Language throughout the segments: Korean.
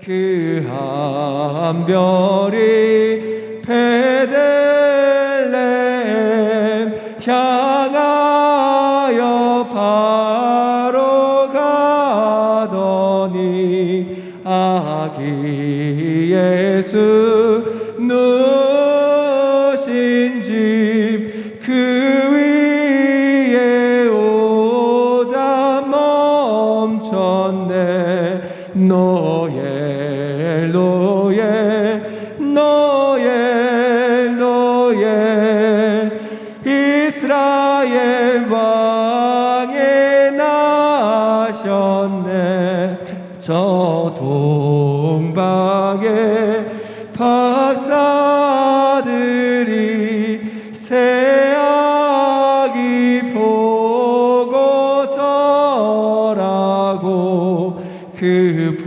그 한 별이 베들레헴 향하여 바로 가더니 아기 예수 누신 집 그 위에 오자 멈췄네. 노예 노예 노예 노예 이스라엘 왕이 나셨네. 저 동방의 박사들이 새 아기 보고 절하고 그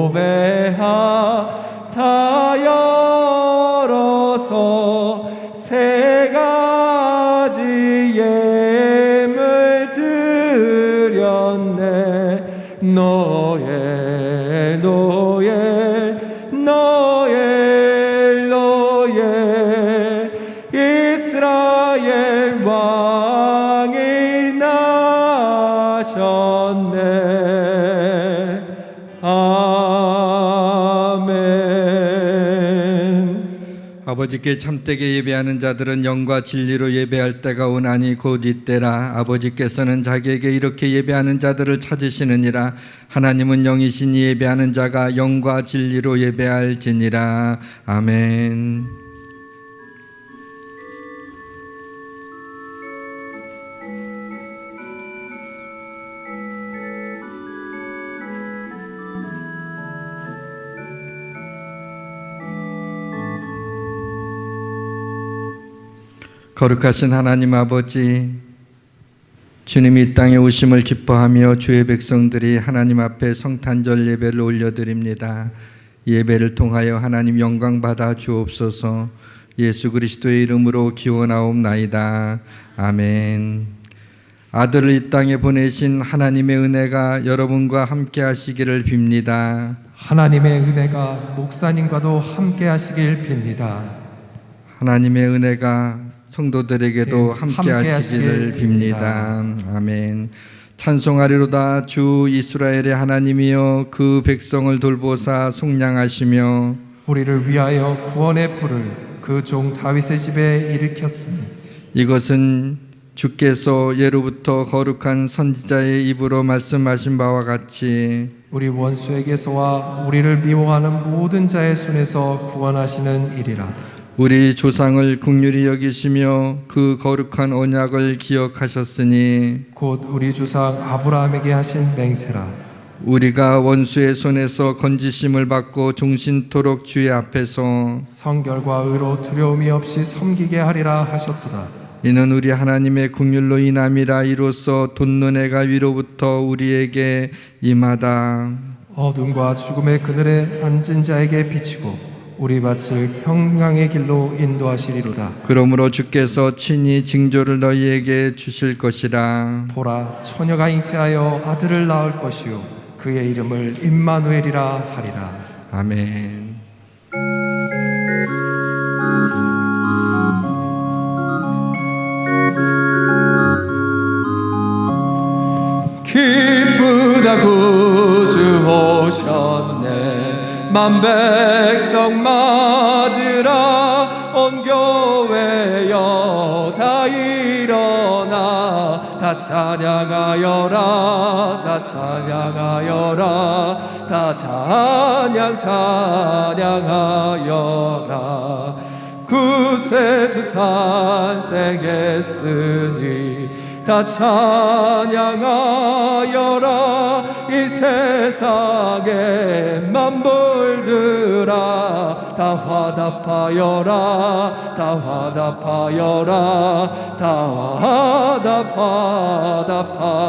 보배하 다 열어서 세 가지 예물 드렸네. 노예 노예 노예 노예 이스라엘 왕이 나셨네. 아멘. 아버지께 참되게 예배하는 자들은 영과 진리로 예배할 때가 오나니 곧 이때라. 아버지께서는 자기에게 이렇게 예배하는 자들을 찾으시느니라. 하나님은 영이시니 예배하는 자가 영과 진리로 예배할지니라. 아멘. 거룩하신 하나님 아버지, 주님이 이 땅에 오심을 기뻐하며 주의 백성들이 하나님 앞에 성탄절 예배를 올려드립니다. 예배를 통하여 하나님 영광 받아 주옵소서. 예수 그리스도의 이름으로 기원하옵나이다. 아멘. 아들을 이 땅에 보내신 하나님의 은혜가 여러분과 함께 하시기를 빕니다. 하나님의 은혜가 목사님과도 함께 하시길 빕니다. 하나님의 은혜가 성도들에게도 함께 하시기를 빕니다. 아멘. 찬송하리로다. 주 이스라엘의 하나님이여 그 백성을 돌보사 속량하시며 우리를 위하여 구원의 불을 그 종 다윗의 집에 일으켰으니 이것은 주께서 예로부터 거룩한 선지자의 입으로 말씀하신 바와 같이 우리 원수에게서와 우리를 미워하는 모든 자의 손에서 구원하시는 일이라. 우리 조상을 긍휼히 여기시며 그 거룩한 언약을 기억하셨으니 곧 우리 조상 아브라함에게 하신 맹세라. 우리가 원수의 손에서 건지심을 받고 종신토록 주의 앞에서 성결과 의로 두려움이 없이 섬기게 하리라 하셨도다. 이는 우리 하나님의 긍휼로 인함이라. 이로써 돋는 해가 위로부터 우리에게 임하다. 어둠과 죽음의 그늘에 앉은 자에게 비치고 우리 밭을 평강의 길로 인도하시리로다. 그러므로 주께서 친히 징조를 너희에게 주실 것이라. 보라, 처녀가 잉태하여 아들을 낳을 것이요 그의 이름을 임마누엘이라 하리라. 아멘. 기쁘다 구주 오셨네. 만백성 맞으라. 온 교회여 다 일어나. 다 찬양하여라. 다 찬양하여라. 다 찬양하여라. 구세주 탄생했으니 다 찬양하여라. 이 세상에 만물들아 다 화답하여라. 다 화답하여라. 다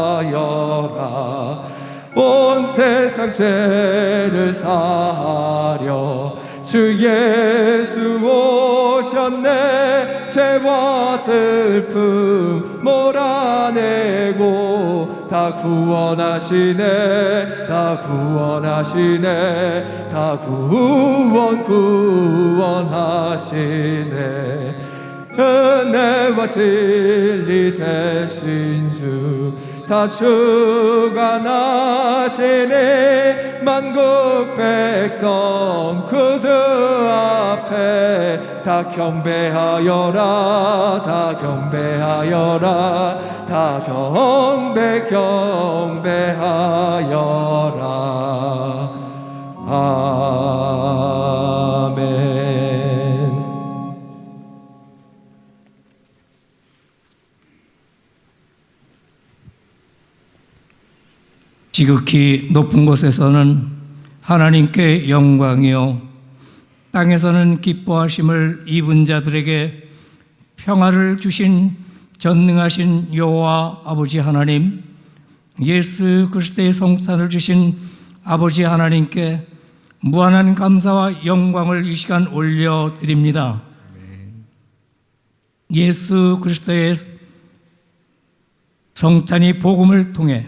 화답하여라. 온 세상 죄를 사하려 주 예수 오셨네. 죄와 슬픔 몰아내고 다 구원하시네 다 구원하시네 다 구원하시네 은혜와 진리 되신 주 다 주관하시네 만국 백성 그주 앞에 다 경배하여라 다 경배하여라 다 경배하여라 아멘. 지극히 높은 곳에서는 하나님께 영광이요 땅에서는 기뻐하심을 입은 자들에게 평화를 주신 전능하신 여호와 아버지 하나님, 예수 그리스도의 성탄을 주신 아버지 하나님께 무한한 감사와 영광을 이 시간 올려드립니다. 예수 그리스도의 성탄이 복음을 통해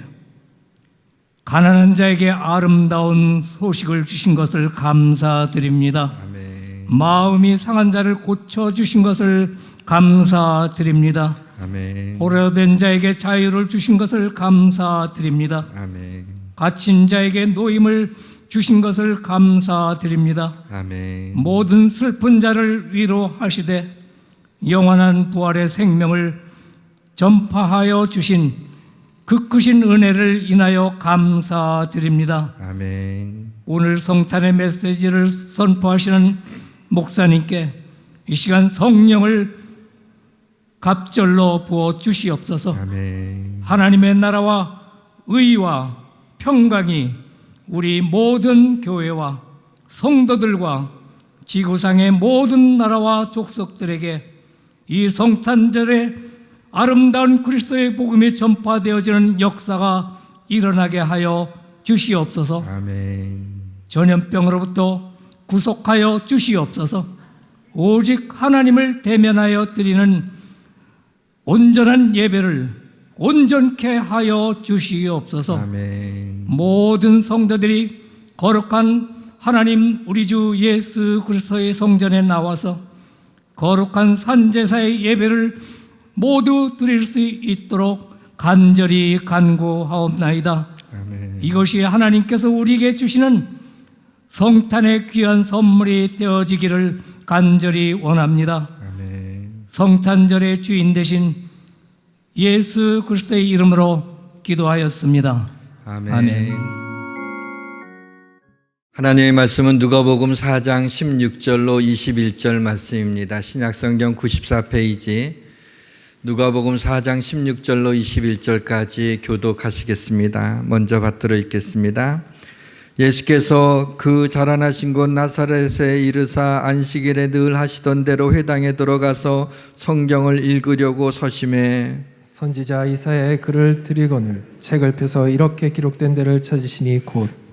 가난한 자에게 아름다운 소식을 주신 것을 감사드립니다. 아멘. 마음이 상한 자를 고쳐주신 것을 감사드립니다. 아멘. 포로된 자에게 자유를 주신 것을 감사드립니다. 아멘. 갇힌 자에게 노임을 주신 것을 감사드립니다. 아멘. 모든 슬픈 자를 위로하시되 영원한 부활의 생명을 전파하여 주신 그 크신 은혜를 인하여 감사드립니다. 아멘. 오늘 성탄의 메시지를 선포하시는 목사님께 이 시간 성령을 갑절로 부어 주시옵소서. 아멘. 하나님의 나라와 의와 평강이 우리 모든 교회와 성도들과 지구상의 모든 나라와 족속들에게 이 성탄절에 아름다운 그리스도의 복음이 전파되어지는 역사가 일어나게 하여 주시옵소서. 아멘. 전염병으로부터 구속하여 주시옵소서. 오직 하나님을 대면하여 드리는 온전한 예배를 온전케 하여 주시옵소서. 아멘. 모든 성도들이 거룩한 하나님 우리 주 예수 그리스도의 성전에 나와서 거룩한 산제사의 예배를 모두 드릴 수 있도록 간절히 간구하옵나이다. 아멘. 이것이 하나님께서 우리에게 주시는 성탄의 귀한 선물이 되어지기를 간절히 원합니다. 아멘. 성탄절의 주인 되신 예수 그리스도의 이름으로 기도하였습니다. 아멘. 아멘. 하나님의 말씀은 누가복음 4장 16절로 21절 말씀입니다. 신약성경 94페이지 누가복음 4장 16절로 21절까지 교독하시겠습니다. 먼저 받들어 읽겠습니다. 예수께서 그 자라나신 곳 나사렛에 이르사 안식일에 늘 하시던 대로 회당에 들어가서 성경을 읽으려고 서심해 선지자 이사야의 글을 들이거늘 책을 펴서 이렇게 기록된 데를 찾으시니 곧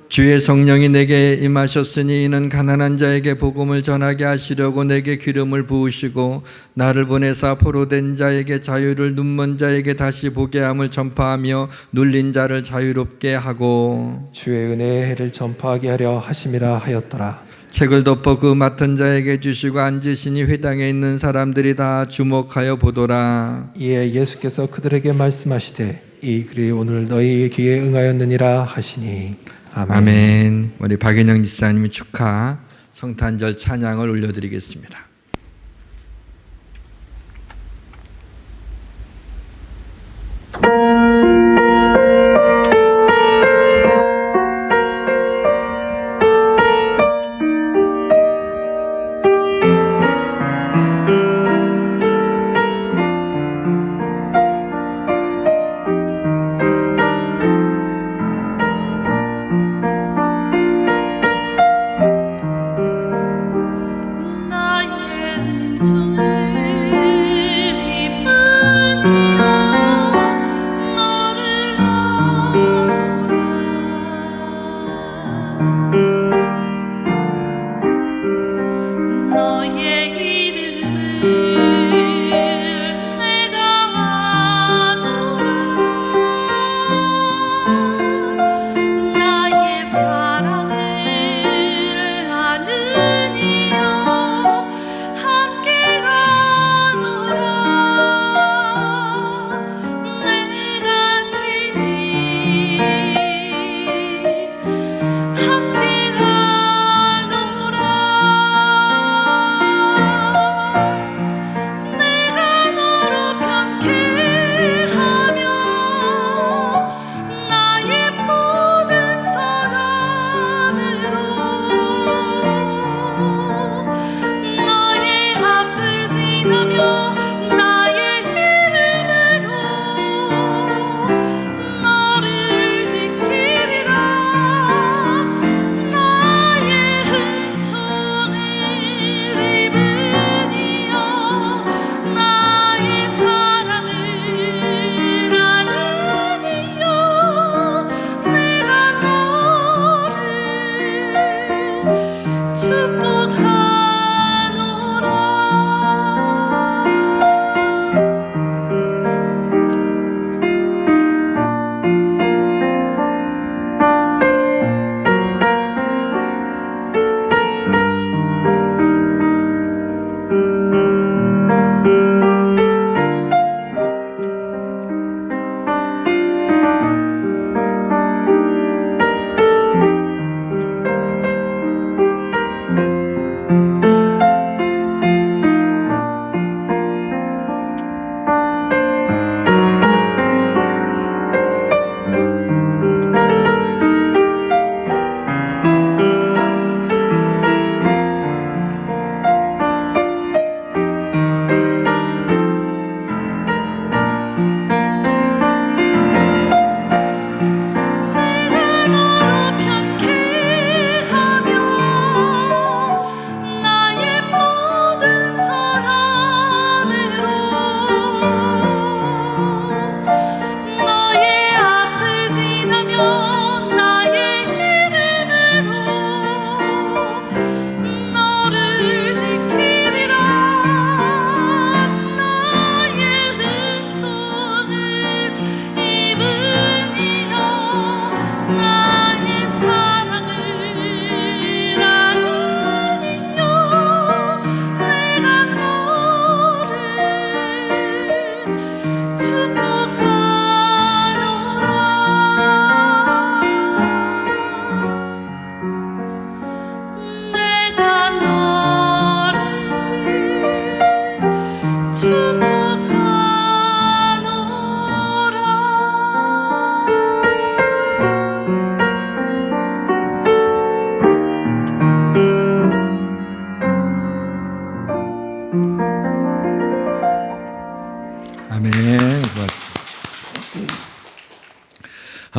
주의 성령이 내게 임하셨으니 이는 가난한 자에게 복음을 전하게 하시려고 내게 기름을 부으시고 나를 보내사 포로된 자에게 자유를 눈먼 자에게 다시 보게 함을 전파하며 눌린 자를 자유롭게 하고 주의 은혜의 해를 전파하게 하려 하심이라 하였더라. 책을 덮어 그 맡은 자에게 주시고 앉으시니 회당에 있는 사람들이 다 주목하여 보더라. 이에 예수께서 그들에게 말씀하시되 이 글이 오늘 너희 귀에 응하였느니라 하시니 아멘. 아멘. 우리 박인영 지사님이 축하 성탄절 찬양을 올려드리겠습니다. 나의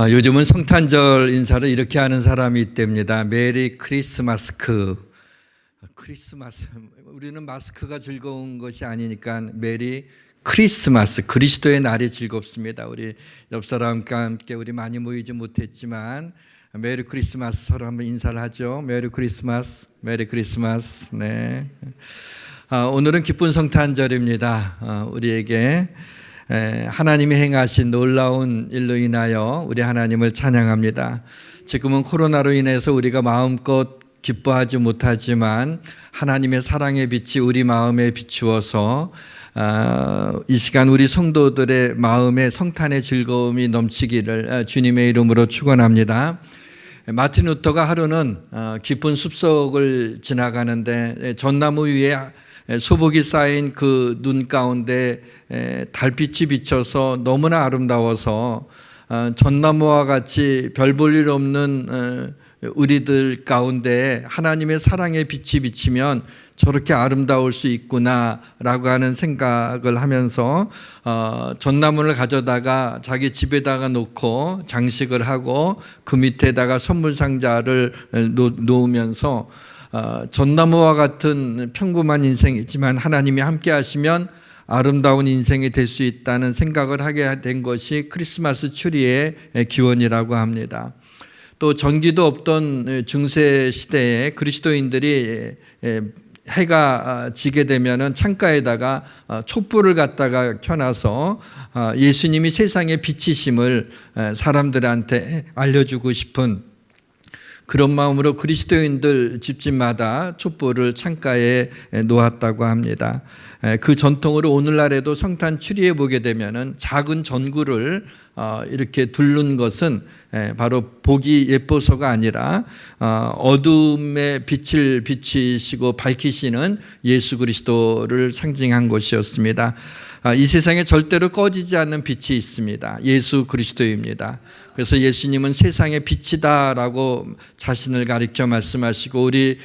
요즘은 성탄절 인사를 이렇게 하는 사람이 있답니다. 메리 크리스마스크. 크리스마스. 우리는 마스크가 즐거운 것이 아니니까 메리 크리스마스. 그리스도의 날이 즐겁습니다. 우리 옆 사람과 함께 우리 많이 모이지 못했지만 메리 크리스마스 서로 한번 인사를 하죠. 메리 크리스마스. 메리 크리스마스. 네. 오늘은 기쁜 성탄절입니다. 우리에게 하나님이 행하신 놀라운 일로 인하여 우리 하나님을 찬양합니다. 지금은 코로나로 인해서 우리가 마음껏 기뻐하지 못하지만 하나님의 사랑의 빛이 우리 마음에 비추어서 이 시간 우리 성도들의 마음에 성탄의 즐거움이 넘치기를 주님의 이름으로 축원합니다. 마틴 루터가 하루는 깊은 숲속을 지나가는데 전나무 위에 소복이 쌓인 그 눈 가운데 달빛이 비쳐서 너무나 아름다워서 전나무와 같이 별 볼 일 없는 우리들 가운데 하나님의 사랑의 빛이 비치면 저렇게 아름다울 수 있구나라고 하는 생각을 하면서 전나무를 가져다가 자기 집에다가 놓고 장식을 하고 그 밑에다가 선물 상자를 놓으면서 전나무와 같은 평범한 인생이지만 하나님이 함께 하시면 아름다운 인생이 될 수 있다는 생각을 하게 된 것이 크리스마스 추리의 기원이라고 합니다. 또 전기도 없던 중세 시대에 그리스도인들이 해가 지게 되면은 창가에다가 촛불을 갖다가 켜놔서 예수님이 세상의 빛이심을 사람들한테 알려주고 싶은 그런 마음으로 그리스도인들 집집마다 촛불을 창가에 놓았다고 합니다. 그 전통으로 오늘날에도 성탄 추리에 보게 되면은 작은 전구를 이렇게 둘른 것은 바로 보기 예뻐서가 아니라 어둠의 빛을 비치시고 밝히시는 예수 그리스도를 상징한 것이었습니다. 이 세상에 절대로 꺼지지 않는 빛이 있습니다. 예수 그리스도입니다. 그래서 예수님은 세상의 빛이다라고 자신을 가리켜 말씀하시고 우리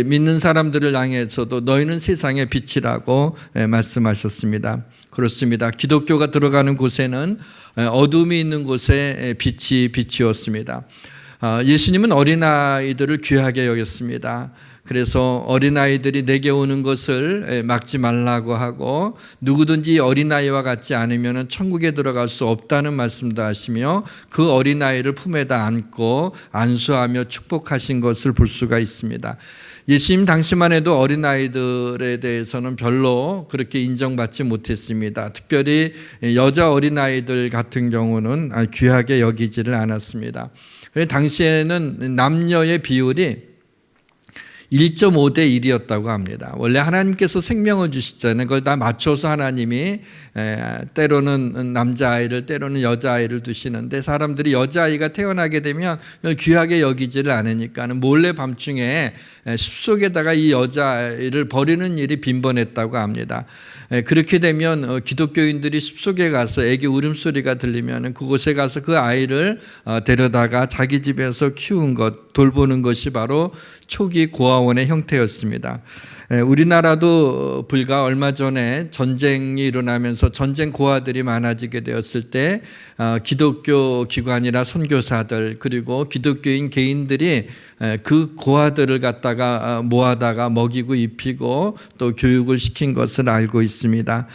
믿는 사람들을 향해서도 너희는 세상의 빛이라고 말씀하셨습니다. 그렇습니다. 기독교가 들어가는 곳에는 어둠이 있는 곳에 빛이 비치었습니다. 예수님은 어린아이들을 귀하게 여겼습니다. 그래서 어린아이들이 내게 오는 것을 막지 말라고 하고 누구든지 어린아이와 같지 않으면 천국에 들어갈 수 없다는 말씀도 하시며 그 어린아이를 품에다 안고 안수하며 축복하신 것을 볼 수가 있습니다. 예수님 당시만 해도 어린아이들에 대해서는 별로 그렇게 인정받지 못했습니다. 특별히 여자 어린아이들 같은 경우는 귀하게 여기지를 않았습니다. 당시에는 남녀의 비율이 1.5대 1이었다고 합니다. 원래 하나님께서 생명을 주시잖아요. 그걸 다 맞춰서 하나님이 때로는 남자아이를 때로는 여자아이를 두시는데 사람들이 여자아이가 태어나게 되면 귀하게 여기지를 않으니까 몰래 밤중에 숲속에다가 이 여자아이를 버리는 일이 빈번했다고 합니다. 그렇게 되면 기독교인들이 숲속에 가서 애기 울음소리가 들리면 그곳에 가서 그 아이를 데려다가 자기 집에서 키운 것, 돌보는 것이 바로 초기 고아원의 형태였습니다. 우리나라도 불과 얼마 전에 전쟁이 일어나면서 전쟁 고아들이 많아지게 되었을 때 기독교 기관이나 선교사들 그리고 기독교인 개인들이 그 고아들을 갖다가 모아다가 먹이고 입히고 또 교육을 시킨 것을 알고 있습니다.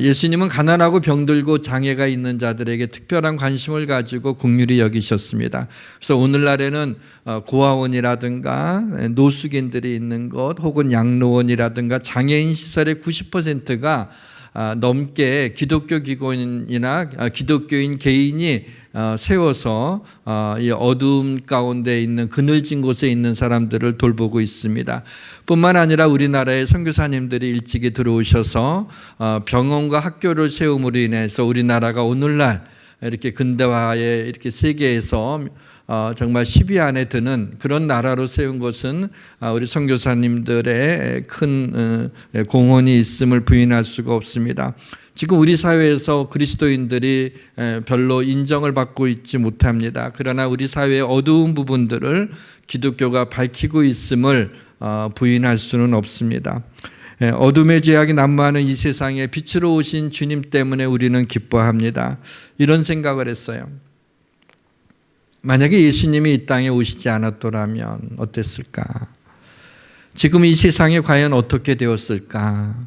예수님은 가난하고 병들고 장애가 있는 자들에게 특별한 관심을 가지고 긍휼히 여기셨습니다. 그래서 오늘날에는 고아원이라든가 노숙인들이 있는 곳 혹은 양로원이라든가 장애인 시설의 90%가 넘게 기독교 기관이나 기독교인 개인이 세워서 이 어두움 가운데 있는 그늘진 곳에 있는 사람들을 돌보고 있습니다. 뿐만 아니라 우리나라의 선교사님들이 일찍이 들어오셔서 병원과 학교를 세움으로 인해서 우리나라가 오늘날 이렇게 근대화의 이렇게 세계에서 정말 10위 안에 드는 그런 나라로 세운 것은 우리 선교사님들의 큰 공헌이 있음을 부인할 수가 없습니다. 지금 우리 사회에서 그리스도인들이 별로 인정을 받고 있지 못합니다. 그러나 우리 사회의 어두운 부분들을 기독교가 밝히고 있음을 부인할 수는 없습니다. 어둠의 죄악이 난무하는 이 세상에 빛으로 오신 주님 때문에 우리는 기뻐합니다. 이런 생각을 했어요. 만약에 예수님이 이 땅에 오시지 않았더라면 어땠을까? 지금 이 세상이 과연 어떻게 되었을까?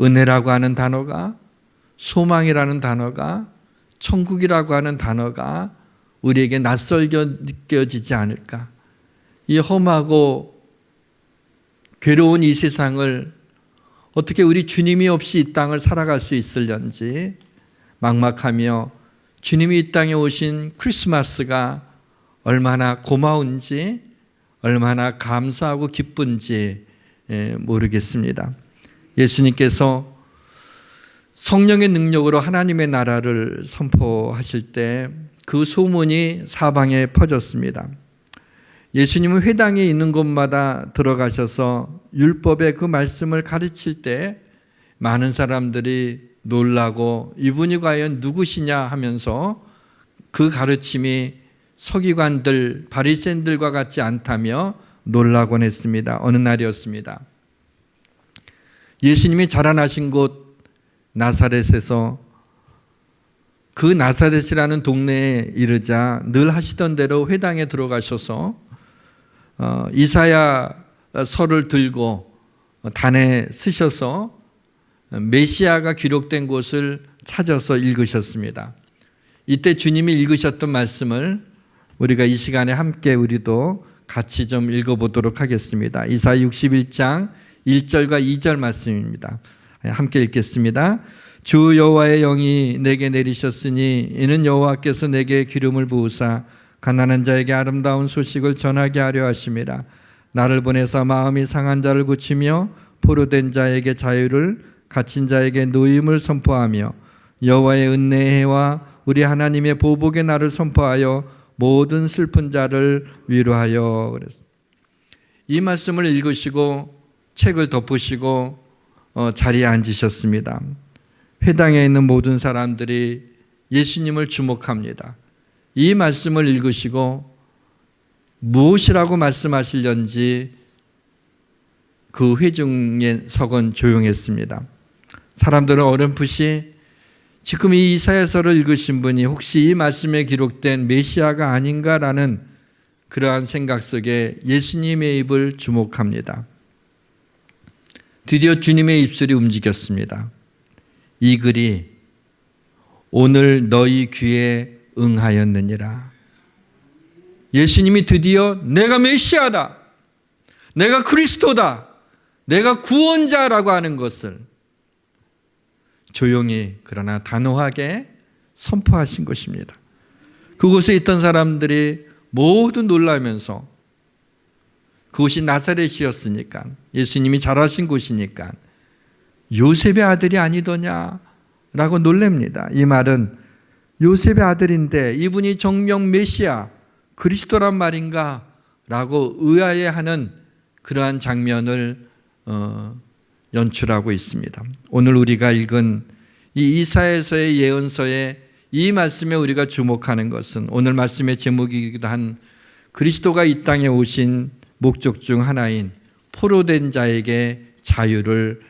은혜라고 하는 단어가, 소망이라는 단어가, 천국이라고 하는 단어가 우리에게 낯설게 느껴지지 않을까? 이 험하고 괴로운 이 세상을 어떻게 우리 주님이 없이 이 땅을 살아갈 수 있을런지 막막하며, 주님이 이 땅에 오신 크리스마스가 얼마나 고마운지, 얼마나 감사하고 기쁜지 모르겠습니다. 예수님께서 성령의 능력으로 하나님의 나라를 선포하실 때 그 소문이 사방에 퍼졌습니다. 예수님은 회당에 있는 곳마다 들어가셔서 율법의 그 말씀을 가르칠 때 많은 사람들이 놀라고 이분이 과연 누구시냐 하면서 그 가르침이 서기관들, 바리새인들과 같지 않다며 놀라곤 했습니다. 어느 날이었습니다. 예수님이 자라나신 곳 나사렛에서 그 나사렛이라는 동네에 이르자 늘 하시던 대로 회당에 들어가셔서 이사야서를 들고 단에 쓰셔서 메시아가 기록된 곳을 찾아서 읽으셨습니다. 이때 주님이 읽으셨던 말씀을 우리가 이 시간에 함께 우리도 같이 좀 읽어보도록 하겠습니다. 이사야 61장 1절과 2절 말씀입니다. 함께 읽겠습니다. 주 여호와의 영이 내게 내리셨으니 이는 여호와께서 내게 기름을 부으사 가난한 자에게 아름다운 소식을 전하게 하려 하심이라. 나를 보내사 마음이 상한 자를 고치며 포로된 자에게 자유를, 갇힌 자에게 노임을 선포하며 여호와의 은혜의 해와 우리 하나님의 보복의 날을 선포하여 모든 슬픈 자를 위로하여. 이 말씀을 읽으시고 책을 덮으시고 자리에 앉으셨습니다. 회당에 있는 모든 사람들이 예수님을 주목합니다. 이 말씀을 읽으시고 무엇이라고 말씀하시려는지 그 회중의 석은 조용했습니다. 사람들은 어렴풋이 지금 이 이사야서를 읽으신 분이 혹시 이 말씀에 기록된 메시아가 아닌가라는 그러한 생각 속에 예수님의 입을 주목합니다. 드디어 주님의 입술이 움직였습니다. 이 글이 오늘 너희 귀에 응하였느니라. 예수님이 드디어 내가 메시아다, 내가 그리스도다, 내가 구원자라고 하는 것을 조용히 그러나 단호하게 선포하신 것입니다. 그곳에 있던 사람들이 모두 놀라면서, 그곳이 나사렛이었으니까, 예수님이 자라신 곳이니까 요셉의 아들이 아니더냐라고 놀랍니다. 이 말은 요셉의 아들인데 이분이 정명 메시아 그리스도란 말인가 라고 의아해하는 그러한 장면을 연출하고 있습니다. 오늘 우리가 읽은 이 이사야서의 예언서에 이 말씀에 우리가 주목하는 것은 오늘 말씀의 제목이기도 한 그리스도가 이 땅에 오신 목적 중 하나인 포로된 자에게 자유를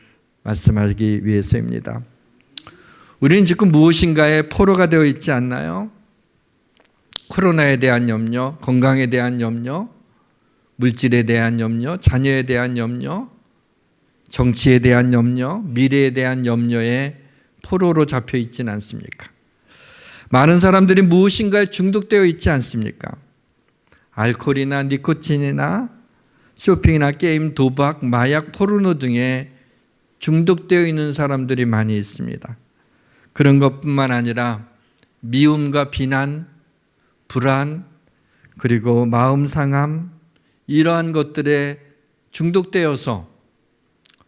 말씀하기 위해서입니다. 우리는 지금 무엇인가에 포로가 되어 있지 않나요? 코로나에 대한 염려, 건강에 대한 염려, 물질에 대한 염려, 자녀에 대한 염려, 정치에 대한 염려, 미래에 대한 염려에 포로로 잡혀 있지는 않습니까? 많은 사람들이 무엇인가에 중독되어 있지 않습니까? 알코올이나 니코틴이나 쇼핑이나 게임, 도박, 마약, 포르노 등에 중독되어 있는 사람들이 많이 있습니다. 그런 것뿐만 아니라 미움과 비난, 불안, 그리고 마음 상함, 이러한 것들에 중독되어서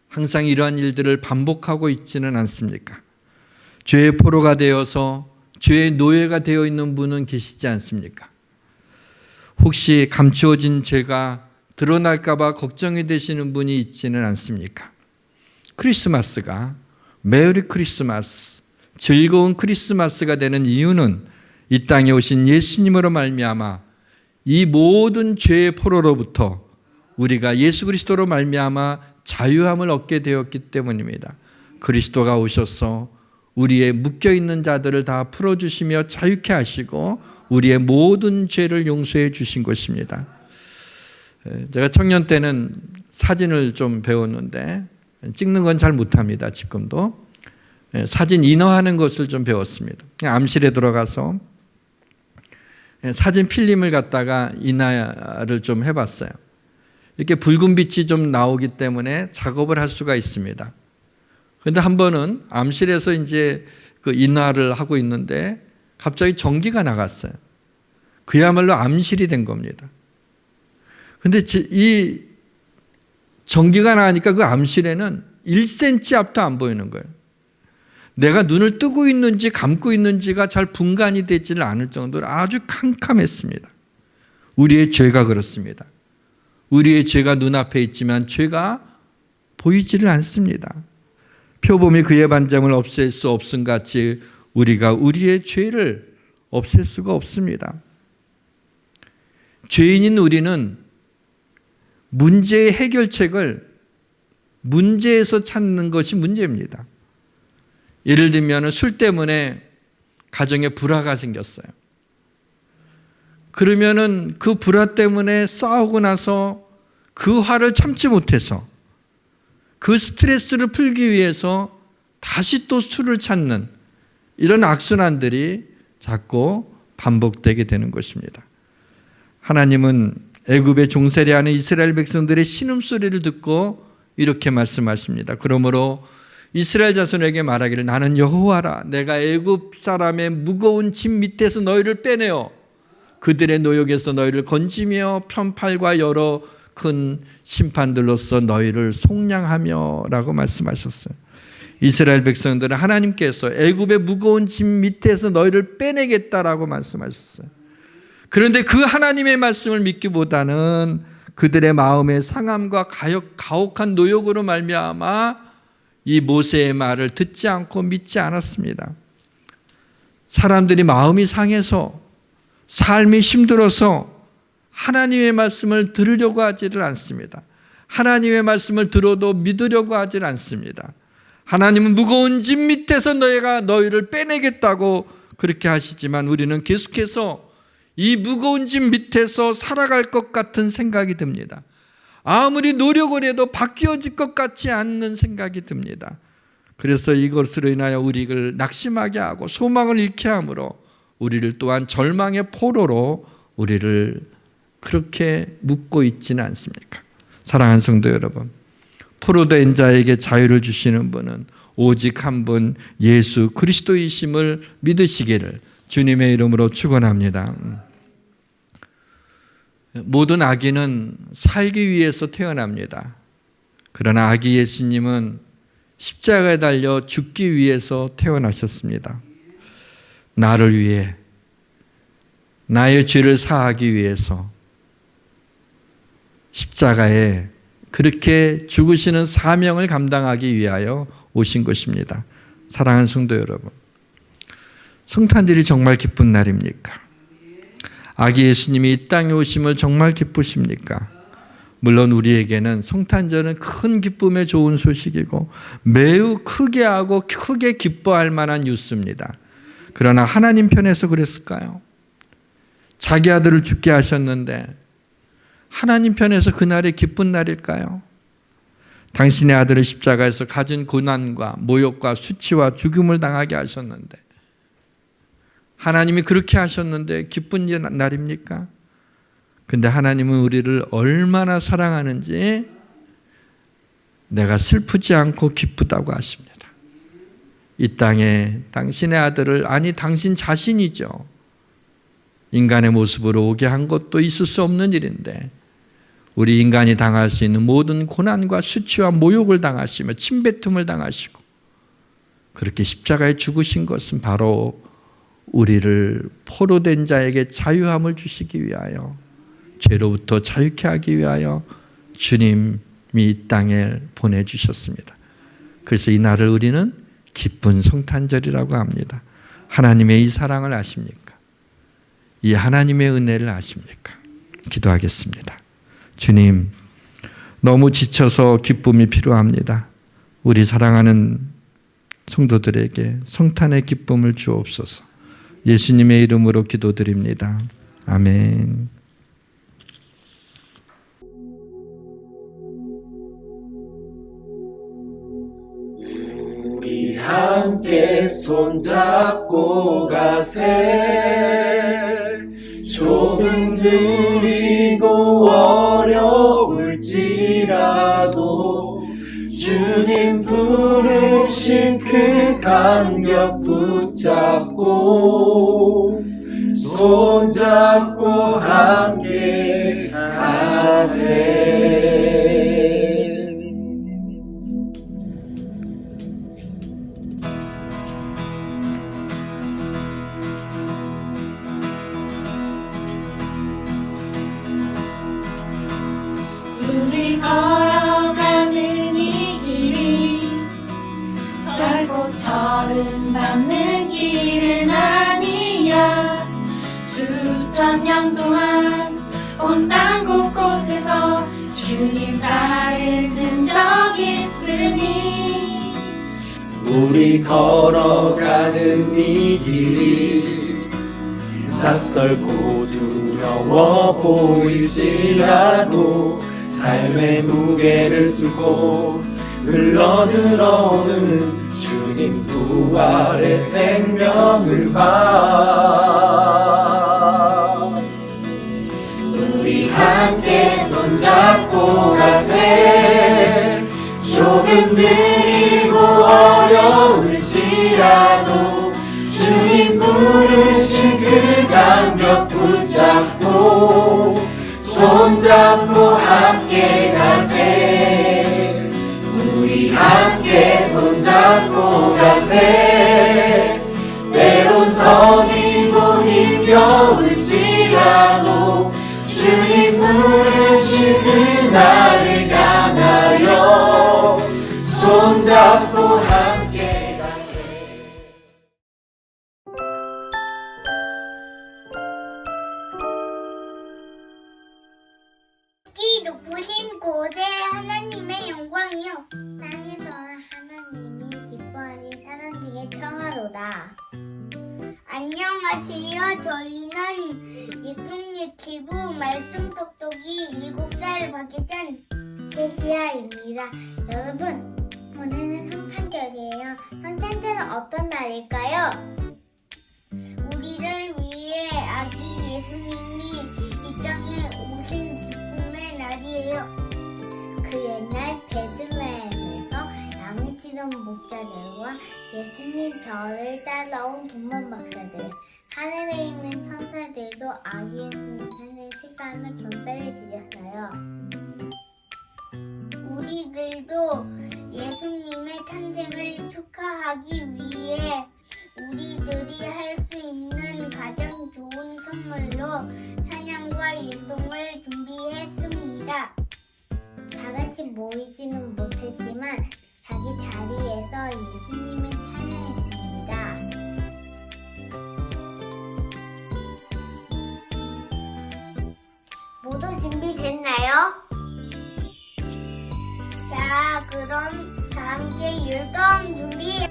항상 이러한 일들을 반복하고 있지는 않습니까? 죄의 포로가 되어서 죄의 노예가 되어 있는 분은 계시지 않습니까? 혹시 감추어진 죄가 드러날까 봐 걱정이 되시는 분이 있지는 않습니까? 크리스마스가, 메리 크리스마스, 즐거운 크리스마스가 되는 이유는 이 땅에 오신 예수님으로 말미암아 이 모든 죄의 포로로부터 우리가 예수 그리스도로 말미암아 자유함을 얻게 되었기 때문입니다. 그리스도가 오셔서 우리의 묶여있는 자들을 다 풀어주시며 자유케 하시고 우리의 모든 죄를 용서해 주신 것입니다. 제가 청년 때는 사진을 좀 배웠는데 찍는 건 잘 못합니다. 지금도. 사진 인화하는 것을 좀 배웠습니다. 암실에 들어가서 사진 필름을 갖다가 인화를 좀 해봤어요. 이렇게 붉은 빛이 좀 나오기 때문에 작업을 할 수가 있습니다. 그런데 한 번은 암실에서 이제 그 인화를 하고 있는데 갑자기 전기가 나갔어요. 그야말로 암실이 된 겁니다. 그런데 이 전기가 나니까 그 암실에는 1cm 앞도 안 보이는 거예요. 내가 눈을 뜨고 있는지 감고 있는지가 잘 분간이 되지를 않을 정도로 아주 캄캄했습니다. 우리의 죄가 그렇습니다. 우리의 죄가 눈앞에 있지만 죄가 보이지를 않습니다. 표범이 그의 반점을 없앨 수 없음 같이 우리가 우리의 죄를 없앨 수가 없습니다. 죄인인 우리는 문제의 해결책을 문제에서 찾는 것이 문제입니다. 예를 들면 술 때문에 가정에 불화가 생겼어요. 그러면은 그 불화 때문에 싸우고 나서 그 화를 참지 못해서 그 스트레스를 풀기 위해서 다시 또 술을 찾는 이런 악순환들이 자꾸 반복되게 되는 것입니다. 하나님은 애굽의 종살이하는 이스라엘 백성들의 신음소리를 듣고 이렇게 말씀하십니다. 그러므로 이스라엘 자손에게 말하기를 나는 여호와라. 내가 애굽 사람의 무거운 짐 밑에서 너희를 빼내어 그들의 노역에서 너희를 건지며 편팔과 여러 큰 심판들로서 너희를 속량하며 라고 말씀하셨어요. 이스라엘 백성들은 하나님께서 애굽의 무거운 짐 밑에서 너희를 빼내겠다라고 말씀하셨어요. 그런데 그 하나님의 말씀을 믿기보다는 그들의 마음의 상함과 가혹한 노역으로 말미암아 이 모세의 말을 듣지 않고 믿지 않았습니다. 사람들이 마음이 상해서 삶이 힘들어서 하나님의 말씀을 들으려고 하지를 않습니다. 하나님의 말씀을 들어도 믿으려고 하질 않습니다. 하나님은 무거운 짐 밑에서 너희를 빼내겠다고 그렇게 하시지만 우리는 계속해서 이 무거운 짐 밑에서 살아갈 것 같은 생각이 듭니다. 아무리 노력을 해도 바뀌어질 것 같지 않는 생각이 듭니다. 그래서 이것으로 인하여 우리를 낙심하게 하고 소망을 잃게 하므로 우리를 또한 절망의 포로로 우리를 그렇게 묶고 있지는 않습니까? 사랑하는 성도 여러분, 포로된 자에게 자유를 주시는 분은 오직 한 분 예수 그리스도이심을 믿으시기를 주님의 이름으로 축원합니다. 모든 아기는 살기 위해서 태어납니다. 그러나 아기 예수님은 십자가에 달려 죽기 위해서 태어나셨습니다. 나를 위해, 나의 죄를 사하기 위해서 십자가에 그렇게 죽으시는 사명을 감당하기 위하여 오신 것입니다. 사랑하는 성도 여러분, 성탄절이 정말 기쁜 날입니까? 아기 예수님이 이 땅에 오심을 정말 기쁘십니까? 물론 우리에게는 성탄절은 큰 기쁨의 좋은 소식이고 매우 크게 하고 크게 기뻐할 만한 뉴스입니다. 그러나 하나님 편에서 그랬을까요? 자기 아들을 죽게 하셨는데 하나님 편에서 그날이 기쁜 날일까요? 당신의 아들을 십자가에서 가진 고난과 모욕과 수치와 죽음을 당하게 하셨는데 하나님이 그렇게 하셨는데 기쁜 날입니까? 근데 하나님은 우리를 얼마나 사랑하는지 내가 슬프지 않고 기쁘다고 하십니다. 이 땅에 당신의 아들을, 아니 당신 자신이죠, 인간의 모습으로 오게 한 것도 있을 수 없는 일인데 우리 인간이 당할 수 있는 모든 고난과 수치와 모욕을 당하시며 침뱉음을 당하시고 그렇게 십자가에 죽으신 것은 바로 우리를 포로된 자에게 자유함을 주시기 위하여, 죄로부터 자유케 하기 위하여 주님이 이 땅에 보내주셨습니다. 그래서 이 날을 우리는 기쁜 성탄절이라고 합니다. 하나님의 이 사랑을 아십니까? 이 하나님의 은혜를 아십니까? 기도하겠습니다. 주님, 너무 지쳐서 기쁨이 필요합니다. 우리 사랑하는 성도들에게 성탄의 기쁨을 주옵소서. 예수님의 이름으로 기도드립니다. 아멘. 우리 함께 손잡고 가세. 조금 느리고 어려울지라도 주님 부르신 그 간격 붙잡고 손잡고 함께 가세. 우리 걸어가는 이 길이 결코 처음 밟는 길은 아니야. 수천 년 동안 온 땅 곳곳에서 주님 따르는 적 있으니 우리 걸어가는 이 길이 낯설고 두려워 보일지라도 삶의 무게를 두고 흘러들어오는 주님 부활의 생명을 봐. 우리 함께 손잡고 가세. 조금 느리고 어려울지라도 주님 부르신 그 간격 붙잡고 손잡고 함께 가세. 우리 함께 손잡고 가세. 때론 더디고 힘겨울지라도 주님 부르신 그날을 향하여 손잡고 함께 가세. 이 높으신 곳에 하나님의 영광이요 땅에서는 하나님이 기뻐하는 사람들의 평화로다. 안녕하세요. 저희는 예쁨예키부 말씀 똑똑이 7살 박예찬 제시아입니다. 여러분, 오늘은 성탄절이에요. 성탄절은 어떤 날일까요? 우리를 위해 아기 예수님이 이 땅에 오신 기쁨의 날이에요. 그 옛날 베들레헴에서 양을 치던 목자들과 예수님 별을 따라온 동문 박사들, 하늘에 있는 천사들도 아기 예수님 생일 축하하며 경배를 드렸어요. 우리들도 예수님의 탄생을 축하하기 위해 우리들이 할 수 있는 가장 좋은 선물로 찬양과 율동을 준비했습니다. 다 같이 모이지는 못했지만 자기 자리에서 예수님을 찬양했습니다. 모두 준비됐나요? 자, 그럼 다 함께 율동 준비!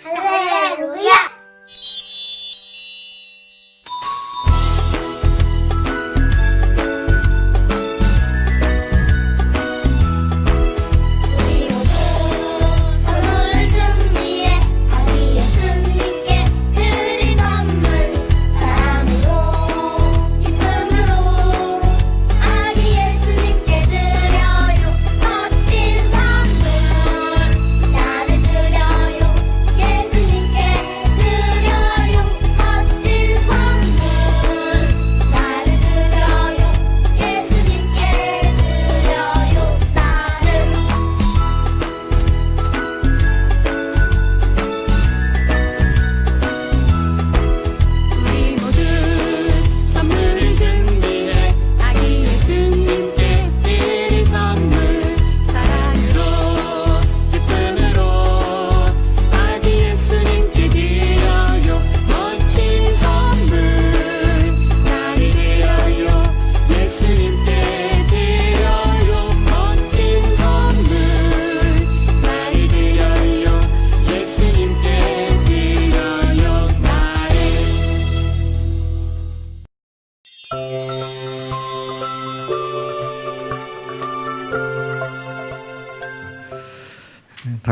할렐루야! 우리 모두 선물을 준비해 아기 예수님께 드릴 선물 사랑으로 기쁨으로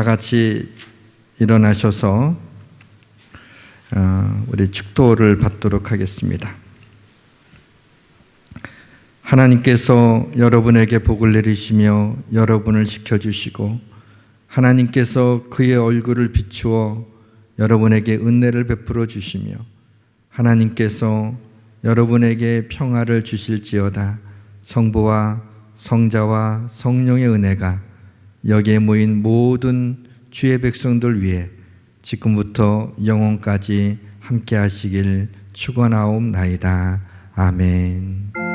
같이 일어나셔서 우리 축도를 받도록 하겠습니다. 하나님께서 여러분에게 복을 내리시며 여러분을 지켜주시고 하나님께서 그의 얼굴을 비추어 여러분에게 은혜를 베풀어 주시며 하나님께서 여러분에게 평화를 주실지어다. 성부와 성자와 성령의 은혜가 여기에 모인 모든 주의 백성들 위해 지금부터 영원까지 함께 하시길 축원하옵나이다. 아멘.